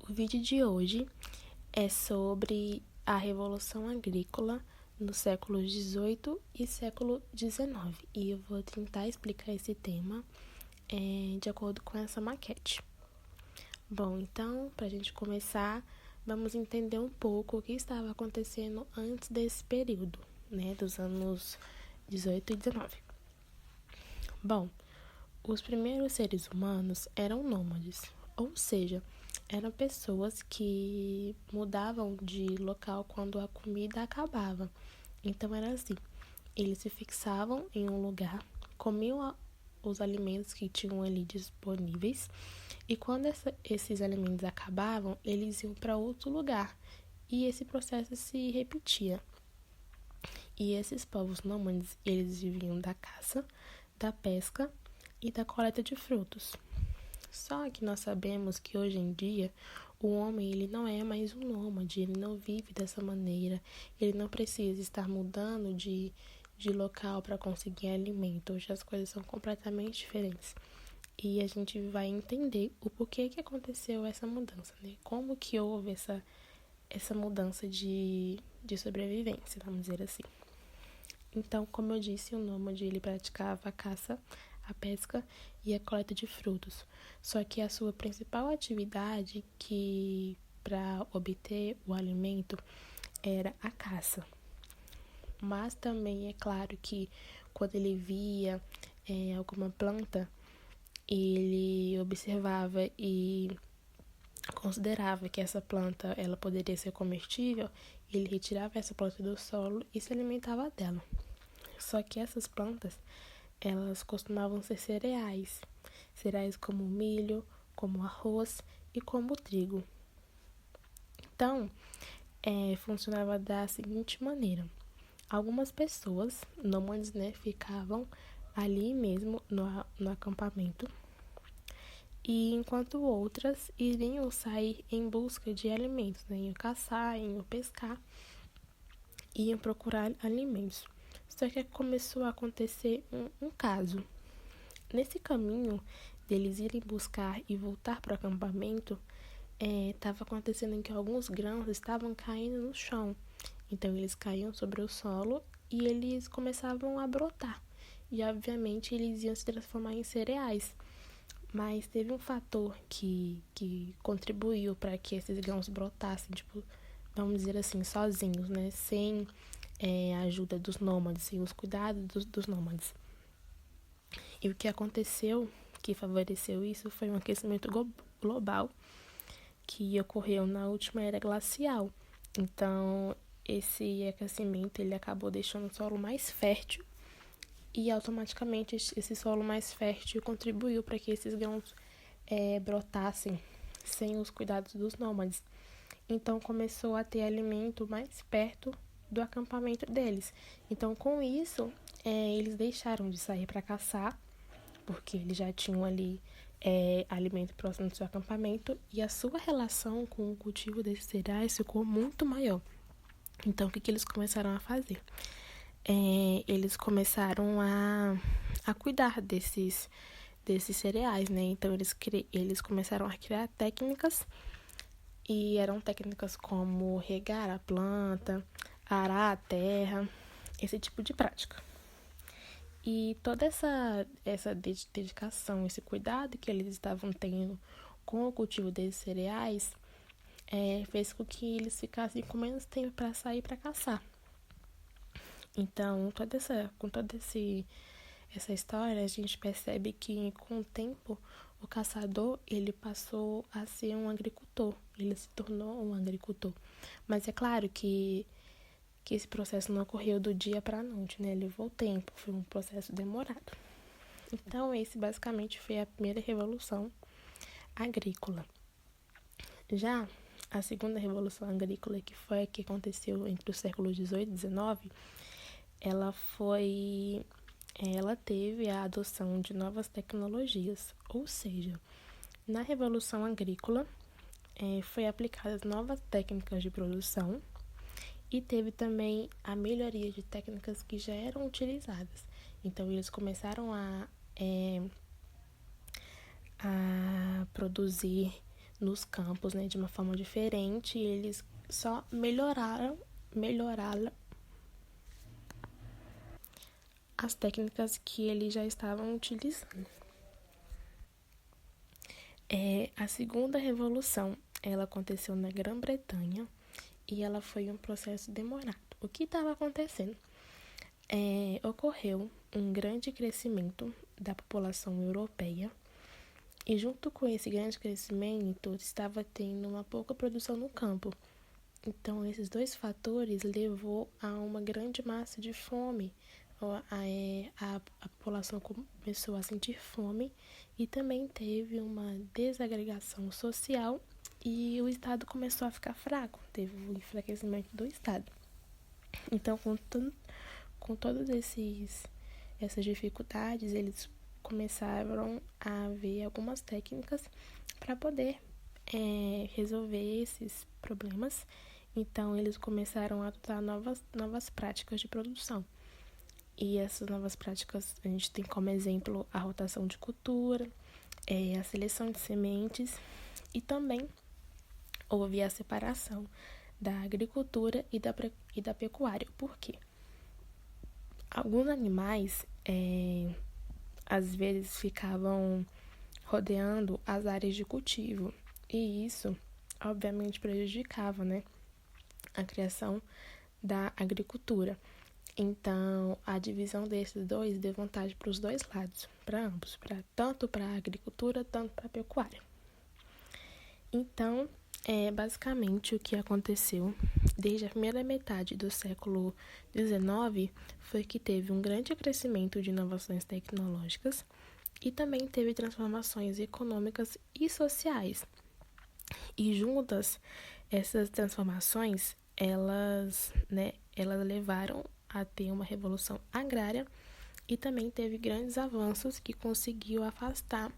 O vídeo de hoje é sobre a Revolução Agrícola no século XVIII e século XIX. E eu vou tentar explicar esse tema de acordo com essa maquete. Bom, então, para a gente começar, vamos entender um pouco o que estava acontecendo antes desse período, dos anos 18 e 19. Bom, os primeiros seres humanos eram nômades, ou seja, eram pessoas que mudavam de local quando a comida acabava. Então era assim, eles se fixavam em um lugar, comiam os alimentos que tinham ali disponíveis, e quando esses alimentos acabavam, eles iam para outro lugar, e esse processo se repetia. E esses povos nômades, eles viviam da caça, da pesca e da coleta de frutos. Só que nós sabemos que hoje em dia o homem ele não é mais um nômade, ele não vive dessa maneira, ele não precisa estar mudando de local para conseguir alimento. Hoje as coisas são completamente diferentes. E a gente vai entender o porquê que aconteceu essa mudança, Como que houve essa mudança de sobrevivência, vamos dizer assim. Então, como eu disse, o nômade ele praticava a caça, a pesca e a coleta de frutos. Só que a sua principal atividade, que para obter o alimento, era a caça. Mas também é claro que quando ele via alguma planta, ele observava e considerava que essa planta ela poderia ser comestível, ele retirava essa planta do solo e se alimentava dela. Só que essas plantas, elas costumavam ser cereais como milho, como arroz e como trigo. Então, funcionava da seguinte maneira. Algumas pessoas, nômades, ficavam ali mesmo no acampamento, e enquanto outras iriam sair em busca de alimentos, iam caçar, iam pescar, iam procurar alimentos. Só que começou a acontecer um caso. Nesse caminho deles irem buscar e voltar para o acampamento, estava acontecendo que alguns grãos estavam caindo no chão. Então eles caíam sobre o solo e eles começavam a brotar. E obviamente eles iam se transformar em cereais. Mas teve um fator que contribuiu para que esses grãos brotassem, vamos dizer assim, sozinhos, sem a ajuda dos nômades, sem os cuidados dos nômades. E o que aconteceu, que favoreceu isso, foi um aquecimento global que ocorreu na última era glacial. Então, esse aquecimento ele acabou deixando o solo mais fértil e automaticamente esse solo mais fértil contribuiu para que esses grãos brotassem sem os cuidados dos nômades. Então, começou a ter alimento mais perto do acampamento deles. Então, com isso, eles deixaram de sair para caçar, porque eles já tinham ali alimento próximo do seu acampamento, e a sua relação com o cultivo desses cereais ficou muito maior. Então, o que eles começaram a fazer? Eles começaram a cuidar desses cereais, Então, eles começaram a criar técnicas, e eram técnicas como regar a planta, arar a terra, esse tipo de prática. E toda essa dedicação, esse cuidado que eles estavam tendo com o cultivo desses cereais, fez com que eles ficassem com menos tempo para sair para caçar. Então, com toda essa história, a gente percebe que com o tempo o caçador ele passou a ser um agricultor, ele se tornou um agricultor. Mas é claro que esse processo não ocorreu do dia para a noite, Levou tempo, foi um processo demorado. Então, esse basicamente foi a primeira revolução agrícola. Já a segunda revolução agrícola, que foi a que aconteceu entre os séculos 18 e 19, ela teve a adoção de novas tecnologias, ou seja, na revolução agrícola foi aplicadas novas técnicas de produção, e teve também a melhoria de técnicas que já eram utilizadas. Então, eles começaram a produzir nos campos, né, de uma forma diferente, e eles só melhoraram as técnicas que eles já estavam utilizando. A segunda revolução, ela aconteceu na Grã-Bretanha e ela foi um processo demorado. O que estava acontecendo? Ocorreu um grande crescimento da população europeia e junto com esse grande crescimento estava tendo uma pouca produção no campo. Então, esses dois fatores levou a uma grande massa de fome. A população começou a sentir fome e também teve uma desagregação social e o Estado começou a ficar fraco, teve um enfraquecimento do Estado. Então, com todas essas dificuldades, eles começaram a ver algumas técnicas para poder resolver esses problemas. Então, eles começaram a adotar novas práticas de produção. E essas novas práticas, a gente tem como exemplo a rotação de cultura, a seleção de sementes e também houve a separação da agricultura e da pecuária. Por quê? Alguns animais, às vezes, ficavam rodeando as áreas de cultivo e isso, obviamente, prejudicava, né, a criação da agricultura. Então, a divisão desses dois deu vantagem para os dois lados, para ambos, tanto para a agricultura, tanto para a pecuária. Então, basicamente o que aconteceu desde a primeira metade do século XIX foi que teve um grande crescimento de inovações tecnológicas e também teve transformações econômicas e sociais. E juntas, essas transformações, elas levaram a ter uma revolução agrária e também teve grandes avanços que conseguiu afastar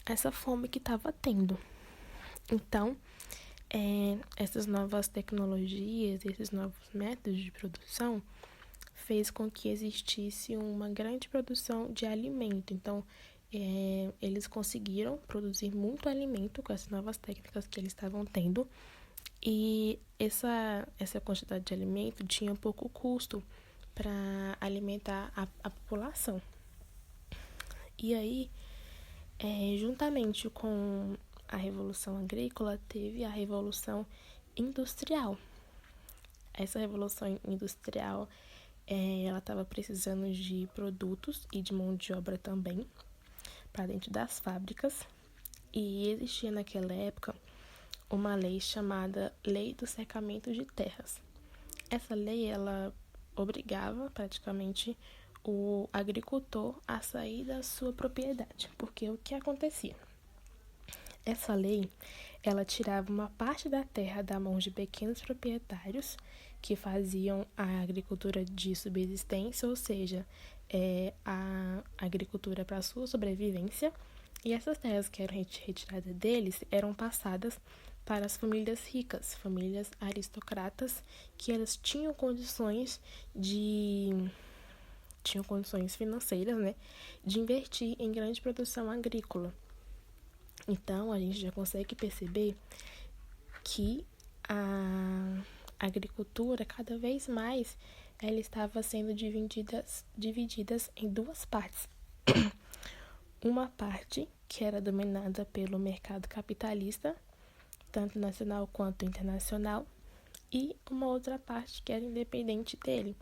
essa fome que estava tendo. Então, essas novas tecnologias, esses novos métodos de produção fez com que existisse uma grande produção de alimento. Então, eles conseguiram produzir muito alimento com essas novas técnicas que eles estavam tendo. E essa quantidade de alimento tinha pouco custo para alimentar a população. E aí, juntamente com a Revolução Agrícola, teve a Revolução Industrial. Essa Revolução Industrial, ela estava precisando de produtos e de mão de obra também para dentro das fábricas. E existia naquela época uma lei chamada Lei do Cercamento de Terras. Essa lei, ela obrigava praticamente o agricultor a sair da sua propriedade, porque o que acontecia? Essa lei, ela tirava uma parte da terra da mão de pequenos proprietários que faziam a agricultura de subsistência, ou seja, a agricultura para a sua sobrevivência, e essas terras que eram retiradas deles eram passadas para as famílias ricas, famílias aristocratas, que elas tinham condições financeiras, né, de investir em grande produção agrícola. Então, a gente já consegue perceber que a agricultura, cada vez mais, ela estava sendo divididas em duas partes. Uma parte que era dominada pelo mercado capitalista, tanto nacional quanto internacional, e uma outra parte que era independente dele.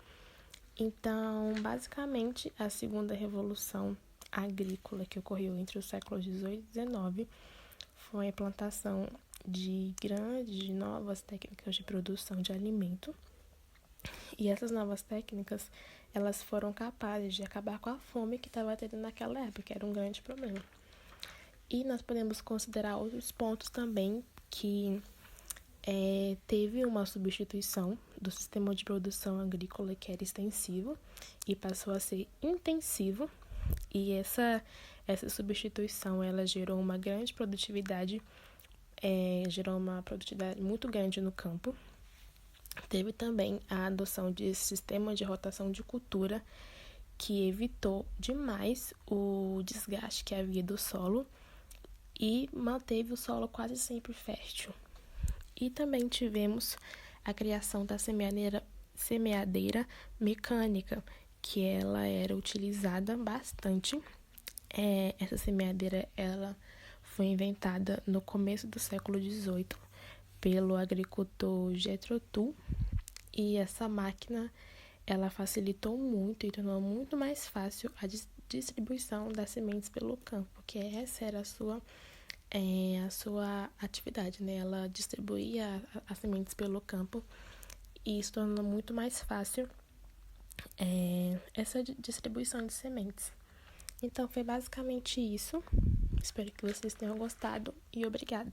Então, basicamente, a segunda revolução agrícola que ocorreu entre os séculos XVIII e XIX foi a implantação de grandes novas técnicas de produção de alimento. E essas novas técnicas, elas foram capazes de acabar com a fome que estava tendo naquela época, que era um grande problema. E nós podemos considerar outros pontos também que teve uma substituição do sistema de produção agrícola que era extensivo e passou a ser intensivo. E essa substituição, ela gerou uma grande produtividade, gerou uma produtividade muito grande no campo. Teve também a adoção de sistema de rotação de cultura, que evitou demais o desgaste que havia do solo e manteve o solo quase sempre fértil. E também tivemos a criação da semeadeira mecânica, que ela era utilizada bastante. Essa semeadeira ela foi inventada no começo do século XVIII pelo agricultor Jethro Tull, e essa máquina ela facilitou muito e tornou muito mais fácil a distribuição das sementes pelo campo, porque essa era a sua atividade, né? Ela distribuía as sementes pelo campo e isso tornou muito mais fácil essa distribuição de sementes. Então, foi basicamente isso. Espero que vocês tenham gostado e obrigada.